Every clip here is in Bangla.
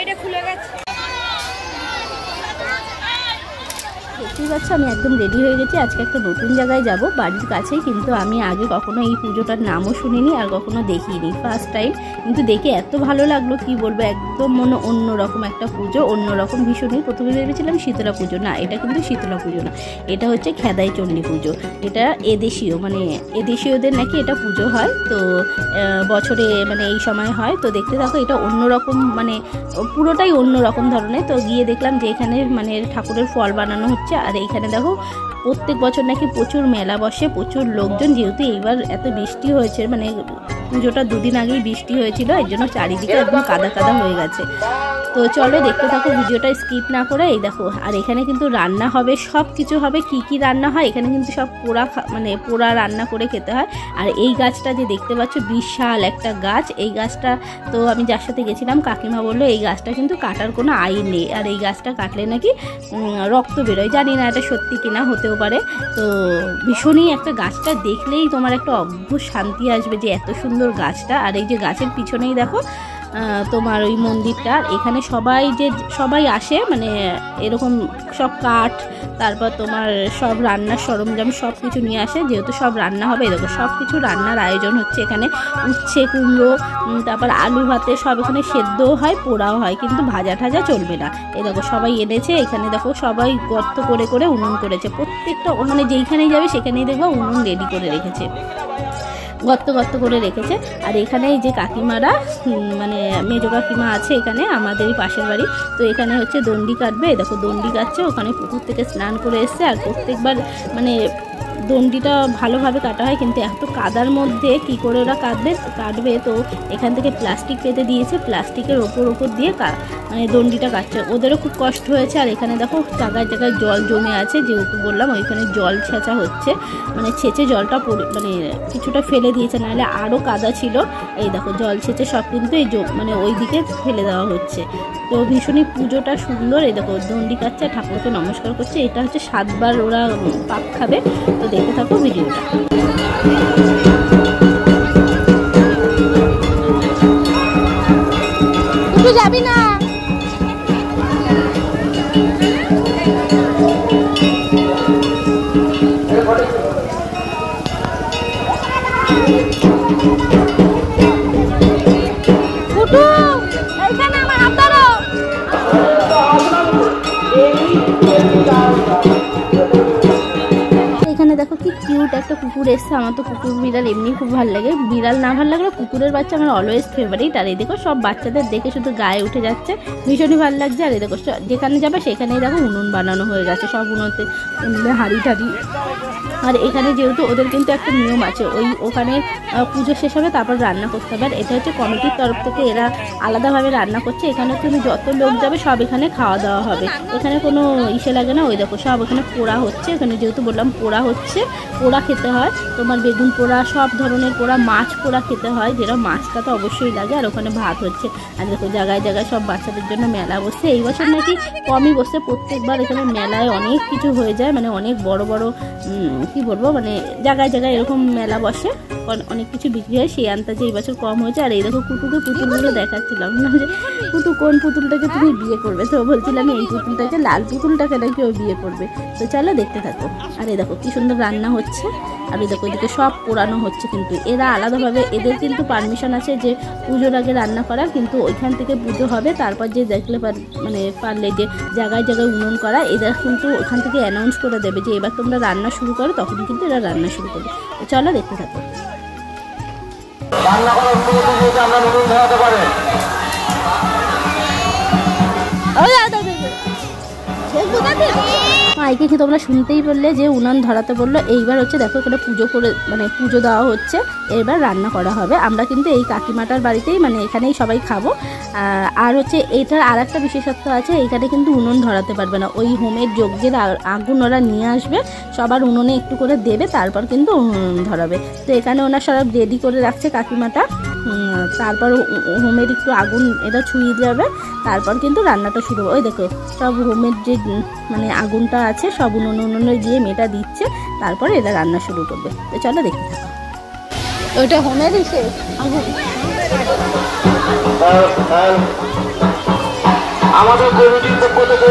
গাড়িটা খুলে গেছে। দেখতেই পাচ্ছ আমি একদম রেডি হয়ে গেছি। আজকে একটা নতুন জায়গায় যাব, বাড়ির কাছেই, কিন্তু আমি আগে কখনো এই পুজোটার নামও শুনিনি আর কখনো দেখিনি, ফার্স্ট টাইম। কিন্তু দেখে এত ভালো লাগলো কি বলবো, একদম মনে অন্যরকম একটা পুজো, অন্যরকম ভীষণই। প্রথমে ভেবেছিলাম শীতলা পুজো, না এটা কিন্তু শীতলা পুজো না, এটা হচ্ছে খেদাই চণ্ডী পুজো। এটা এদেশীয়, মানে এদেশীয়দের নাকি এটা পুজো হয়, তো বছরে মানে এই সময় হয়। তো দেখতে থাকো, এটা অন্যরকম, মানে পুরোটাই অন্যরকম ধরনের। তো গিয়ে দেখলাম যে এখানে মানে ঠাকুরের ফল বানানো হচ্ছে। আর এইখানে দেখো প্রত্যেক বছর নাকি প্রচুর মেলা বসে, প্রচুর লোকজন। যেহেতু এইবার এত বৃষ্টি হয়েছে, মানে পুজোটা দুদিন আগেই বৃষ্টি হয়েছিল, এর জন্য চারিদিকে একদম কাদা কাদা হয়ে গেছে। তো চলো দেখতে থাকো, ভিডিওটা স্কিপ না করে। এই দেখো, আর এখানে কিন্তু রান্না হবে, সব কিছু হবে। কি কি রান্না হয় এখানে কিন্তু সব পোড়া, মানে পোড়া রান্না করে খেতে হয়। আর এই গাছটা যে দেখতে পাচ্ছ, বিশাল একটা গাছ। এই গাছটা তো আমি যার সাথে গেছিলাম, কাকিমা বললো এই গাছটা কিন্তু কাটার কোনো আইন নেই, আর এই গাছটা কাটলে নাকি রক্ত বেরোয়। জানি না এটা সত্যি কিনা, হতেও পারে। তো ভীষণই একটা, গাছটা দেখলেই তোমার একটা অদ্ভুত শান্তি আসবে যে এত সুন্দর গাছটা। আর এই যে গাছের পিছনেই দেখো তোমার ওই মন্দিরটা। এখানে সবাই আসে, মানে এরকম সব কাঠ, তারপর তোমার সব রান্নার সরঞ্জাম সব কিছু নিয়ে আসে, যেহেতু সব রান্না হবে। এরকম সব কিছু রান্নার আয়োজন হচ্ছে এখানে। উচ্ছে, কুমড়ো, তারপর আলু ভাতে সব এখানে সেদ্ধও হয়, পোড়াও হয়, কিন্তু ভাজা ঠাজা চলবে না। এই দেখো সবাই এনেছে এখানে, দেখো সবাই গর্ত করে করে উনুন করেছে। প্রত্যেকটা মানে যেইখানেই যাবে সেখানেই দেখবো উনুন রেডি করে রেখেছে, গর্ত গর্ত করে রেখেছে। আর এখানে যে কাকিমারা, মানে মেজো কাকিমা আছে এখানে, আমাদেরই পাশের বাড়ি। তো এখানে হচ্ছে দণ্ডি কাটবে, দেখো দণ্ডি কাটছে, ওখানে পুকুর থেকে স্নান করে এসছে। আর প্রত্যেকবার মানে দণ্ডিটা ভালোভাবে কাটা হয়, কিন্তু এত কাদার মধ্যে কি করে ওরা কাটবে। তো এখান থেকে প্লাস্টিক পেতে দিয়েছে, প্লাস্টিকের ওপর দিয়ে মানে দণ্ডিটা কাটছে। ওদেরও খুব কষ্ট হয়েছে। আর এখানে দেখো জায়গায় জায়গায় জল জমে আছে, যেহেতু বললাম ওইখানে জল ছেঁচা হচ্ছে, মানে ছেঁচে জলটা মানে কিছুটা ফেলে দিয়েছে, নাহলে আরও কাদা ছিল। এই দেখো জল ছেঁচে সব কিন্তু এই মানে ওই দিকে ফেলে দেওয়া হচ্ছে। তো ভীষণই পুজোটা সুন্দর। এই দেখো দণ্ডি কাটছে, ঠাকুরকে নমস্কার করছে। এটা হচ্ছে 7 বার ওরা পাক খাবে। তো দেখতে থাকো ভিডিওটা। তুই যাবি না? এখানে দেখো কি কিউট একটা কুকুর এসছে। আমার তো কুকুর বিড়াল এমনি খুব ভালো লাগে, বিড়াল না ভালো লাগলে কুকুরের বাচ্চা আমার অলওয়েজ ফেভারিট। আর এই দেখো সব বাচ্চাদের দেখে শুধু গায়ে উঠে যাচ্ছে, ভীষণই ভালো লাগছে। আর এই দেখো যেখানে যাবে সেখানেই দেখো উনুন বানানো হয়ে গেছে, সব উনুনতে হাঁড়ি টাড়ি। আর এখানে যেহেতু ওদের কিন্তু একটা নিয়ম আছে, ওখানে পুজো শেষ হবে তারপর রান্না করতে হবে। আর এটা হচ্ছে কমিটির তরফ থেকে এরা আলাদাভাবে রান্না করছে। এখানে তুমি যত লোক যাবে সব এখানে খাওয়া দাওয়া হবে, এখানে কোনো ইসে লাগে না। ওই দেখো সব এখানে পোড়া হচ্ছে, এখানে যেহেতু বললাম পোড়া হচ্ছে, পোড়া খেতে হয়। তোমার বেগুন পোড়া, সব ধরনের পোড়া, মাছ পোড়া খেতে হয়, যেটা মাছটা তো অবশ্যই লাগে। আর ওখানে ভাত হচ্ছে। আর দেখো জায়গায় জায়গায় সব বাচ্চাদের জন্য মেলা বসছে। এই বছর নাকি কমই বসছে, প্রত্যেকবার এখানে মেলায় অনেক কিছু হয়ে যায়, মানে অনেক বড় বড় কি বলবো, মানে জায়গায় জায়গায় এরকম মেলা বসে, অনেক কিছু বিক্রি হয়। সেই আন্দাজে এই বছর কম হয়েছে। আর এই দেখো কুটুকে পুতুলগুলো দেখাচ্ছিলাম না, যে কুটু কোন পুতুলটাকে তুমি বিয়ে করবে। তো বলছিলাম এই পুতুলটাকে, লাল পুতুলটাকে নাকি ও বিয়ে করবে। তো চলো দেখতে থাকো। আর এই দেখো কি সুন্দর রান্না হচ্ছে। আর এই দেখো এদিকে সব পোড়ানো হচ্ছে, কিন্তু এরা আলাদাভাবে, এদের কিন্তু পারমিশন আছে যে পুজোর আগে রান্না করার, কিন্তু ওইখান থেকে পুজো হবে তারপর যে দেখলে মানে পারলে যে জায়গায় জায়গায় উনুন করা, এদের কিন্তু ওখান থেকে অ্যানাউন্স করে দেবে যে এবার তোমরা রান্না শুরু করো, তখন কিন্তু এরা রান্না শুরু করবে। তো চলো দেখতে থাকো। রান্না করার অনুমতি দিয়েছে, আমরা নুন ধরাতে পারেন। মাইকে কি তোমরা শুনতেই বললে যে উনান ধরাতে বললো। এইবার হচ্ছে দেখো এখানে পুজো করে, মানে পুজো দেওয়া হচ্ছে, এবার রান্না করা হবে। আমরা কিন্তু এই কাকিমাটার বাড়িতেই, মানে এখানেই সবাই খাবো। আর হচ্ছে এটার আর একটা বিশেষত্ব আছে, এইখানে কিন্তু উনুন ধরাতে পারবে না, ওই হোমের যজ্ঞের আগুন ওরা নিয়ে আসবে, সবার উনুনে একটু করে দেবে, তারপর কিন্তু উনুন ধরাবে। তো এখানে ওনার সব রেডি করে রাখছে কাকিমাটা, তারপর হোমের একটু আগুন এটা ছুঁয়ে যাবে, তারপর কিন্তু রান্নাটা শুরু হবে। ওই দেখো সব হোমের যে মানে আগুনটা আছে সব উনুনে গিয়ে মেয়েটা দিচ্ছে, তারপরে এরা রান্না শুরু করবে। তো চলো দেখতে থাকো। ওইটা হোমের শেষ আগুন। আমাদের কমিটির পক্ষ থেকে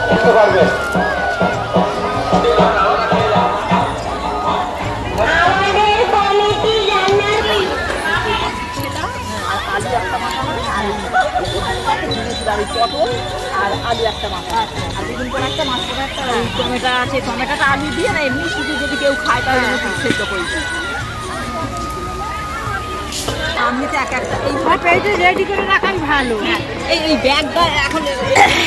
করতে পারবেন। পটল আর আলু একটা মাথা আর বেগুন পোড়া একটা মাছ পোড়া একটা টমেটো আছে, টমেটোটা আলু দিয়ে না এমনি শুধু যদি কেউ খায় তাহলে সেদ্ধ করে এমনিতে এক একটা এইভাবে রেডি করে রাখাই ভালো। এই ব্যাগটা এখন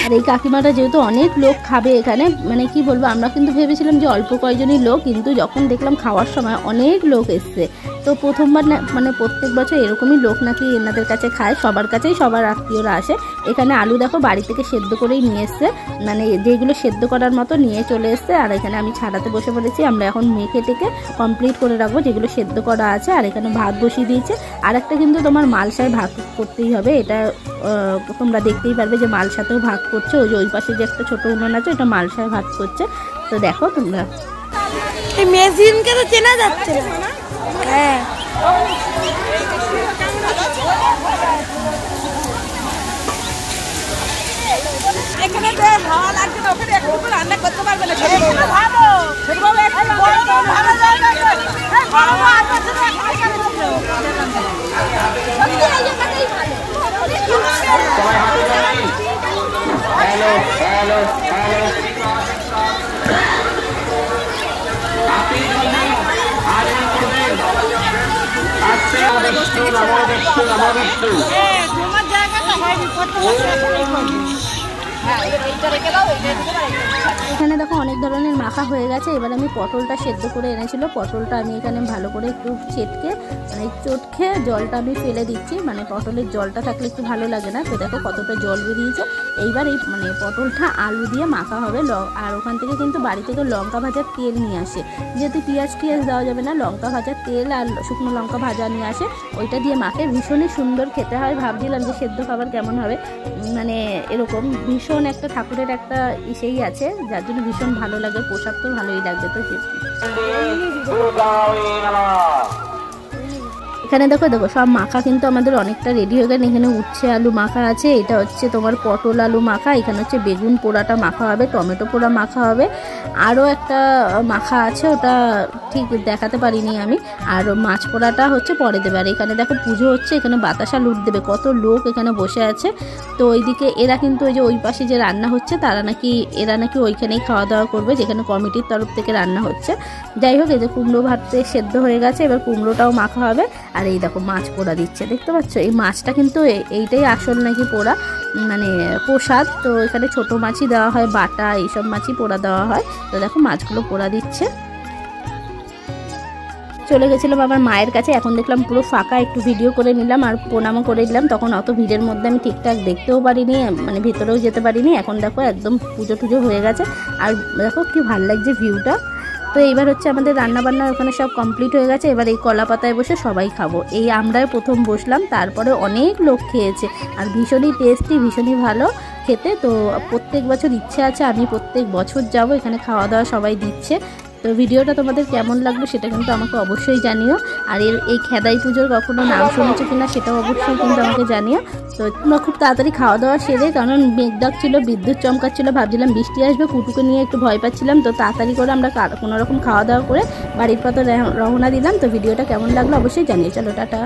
আর এই কাকিমাটা যেহেতু অনেক লোক খাবে এখানে, মানে কি বলবো, আমরা কিন্তু ভেবেছিলাম যে অল্প কয়েকজনই লোক, কিন্তু যখন দেখলাম খাওয়ার সময় অনেক লোক এসছে। তো প্রথমবার না, মানে প্রত্যেক বছর এরকমই লোক নাকি এনাদের কাছে খায়, সবার কাছেই সবার আত্মীয়রা আসে। এখানে আলু দেখো বাড়ি থেকে সেদ্ধ করেই নিয়ে এসছে, মানে যেগুলো সেদ্ধ করার মতো নিয়ে চলে এসছে। আর এখানে আমি ছাড়াতে বসে পড়েছি, আমরা এখন মেখে টেকে কমপ্লিট করে রাখবো যেগুলো সেদ্ধ করা আছে। আর এখানে ভাত বসিয়ে দিয়েছে। আর একটা কিন্তু তোমার মালসায় ভাগ করতেই হবে, এটা তোমরা দেখতেই পারবে যে মালসাতেও ভাগ করছে। ওই যে ওই পাশে যে একটা ছোট উনুন আছে ওটা মালসায় ভাগ করছে। তো দেখো তোমরা, এই মেশিনকে তো চেনা যাচ্ছে না। হ্যাঁ এখানে ভালো লাগছে না, ওখানে একটু রান্না করতে পারবে না। ভালো তোমার জায়গাটা হয়নি, এখানে দেখো অনেক ধরনের মাখা হয়ে গেছে। এবার আমি পটলটা সেদ্ধ করে এনেছিল, পটলটা আমি এখানে ভালো করে একটু চেটকে, মানে চটকে জলটা আমি ফেলে দিচ্ছি, মানে পটলের জলটা থাকলে একটু ভালো লাগে না। তো দেখো কতটা জল বেরিয়েছে। এইবার এই মানে পটলটা আলু দিয়ে মাখা হবে। আর ওখান থেকে কিন্তু বাড়ি থেকে লঙ্কা ভাজার তেল নিয়ে আসে, যেহেতু পেঁয়াজ দেওয়া যাবে না, লঙ্কা ভাজার তেল আর শুকনো লঙ্কা ভাজা নিয়ে আসে, ওইটা দিয়ে মাখে। ভীষণই সুন্দর খেতে হয়। ভাবছিলাম যে সেদ্ধ খাবার কেমন হবে, মানে এরকম ভীষণ একটা ঠাকুরের একটা ইসেই আছে, যার জন্য ভীষণ ভালো লাগে। পোশাক তো ভালোই লাগবে। তো এখানে দেখো সব মাখা কিন্তু আমাদের অনেকটা রেডি হয়ে গেছে। এখানে উচ্ছে আলু মাখা আছে, এটা হচ্ছে তোমার পটল আলু মাখা, এখানে হচ্ছে বেগুন পোড়াটা মাখা হবে, টমেটো পোড়া মাখা হবে, আরও একটা মাখা আছে, ওটা ঠিক দেখাতে পারিনি আমি। আর মাছ পোড়াটা হচ্ছে পরে দেবে। আর এখানে দেখো পুজো হচ্ছে, এখানে বাতাসা লুট দেবে, কত লোক এখানে বসে আছে। তো ওইদিকে এরা কিন্তু ওই যে ওই পাশে যে রান্না হচ্ছে এরা নাকি ওইখানেই খাওয়া দাওয়া করবে, যেখানে কমিটির তরফ থেকে রান্না হচ্ছে। যাই হোক, এই যে কুমড়ো ভাতে সেদ্ধ হয়ে গেছে, এবার কুমড়োটাও মাখা হবে। আর এই দেখো মাছ পোড়া দিচ্ছে, দেখতে পাচ্ছ? এই মাছটা কিন্তু এইটাই আসল নাকি পোড়া, মানে প্রসাদ। তো এখানে ছোট মাছই দেওয়া হয়, বাটা এইসব মাছই পোড়া দেওয়া হয়। তো দেখো মাছগুলো পোড়া দিচ্ছে। চলে গেছিলাম আমার মায়ের কাছে, এখন দেখলাম পুরো ফাঁকা, একটু ভিডিও করে নিলাম আর প্রণামও করে নিলাম। তখন অত ভিড়ের মধ্যে আমি ঠিকঠাক দেখতেও পারিনি, মানে ভেতরেও যেতে পারিনি। এখন দেখো একদম পুজো টুজো হয়ে গেছে। আর দেখো কি ভালো লাগছে ভিউটা। তো এইবার হচ্ছে আমাদের রান্নাবান্না ওখানে সব কমপ্লিট হয়ে গেছে। এবার এই কলা পাতায় বসে সবাই খাবো। এই আমরাই প্রথম বসলাম, তারপরে অনেক লোক খেয়েছে। আর ভীষণই টেস্টি, ভীষণই ভালো খেতে। তো প্রত্যেক বছর ইচ্ছে আছে আমি প্রত্যেক বছর যাব, এখানে খাওয়া দাওয়া সবাই দিচ্ছে। তো ভিডিওটা তোমাদের কেমন লাগলো সেটা কিন্তু আমাকে অবশ্যই জানিও। আর এই খেদাই পুজোর কখনো নাম শুনেছো কিনা সেটাও অবশ্যই কিন্তু আমাকে জানিও। তো তোমরা খুব তাড়াতাড়ি খাওয়া দাওয়া সেরে, কারণ মেঘ ডাক ছিল, বিদ্যুৎ চমকাচ্ছিল, ভাবছিলাম বৃষ্টি আসবে, কুটুকে নিয়ে একটু ভয় পাচ্ছিলাম। তো তাড়াতাড়ি করে আমরা কোনোরকম খাওয়া দাওয়া করে বাড়ির পথে রওনা দিলাম। তো ভিডিওটা কেমন লাগলো অবশ্যই জানিও। চলো টাটা।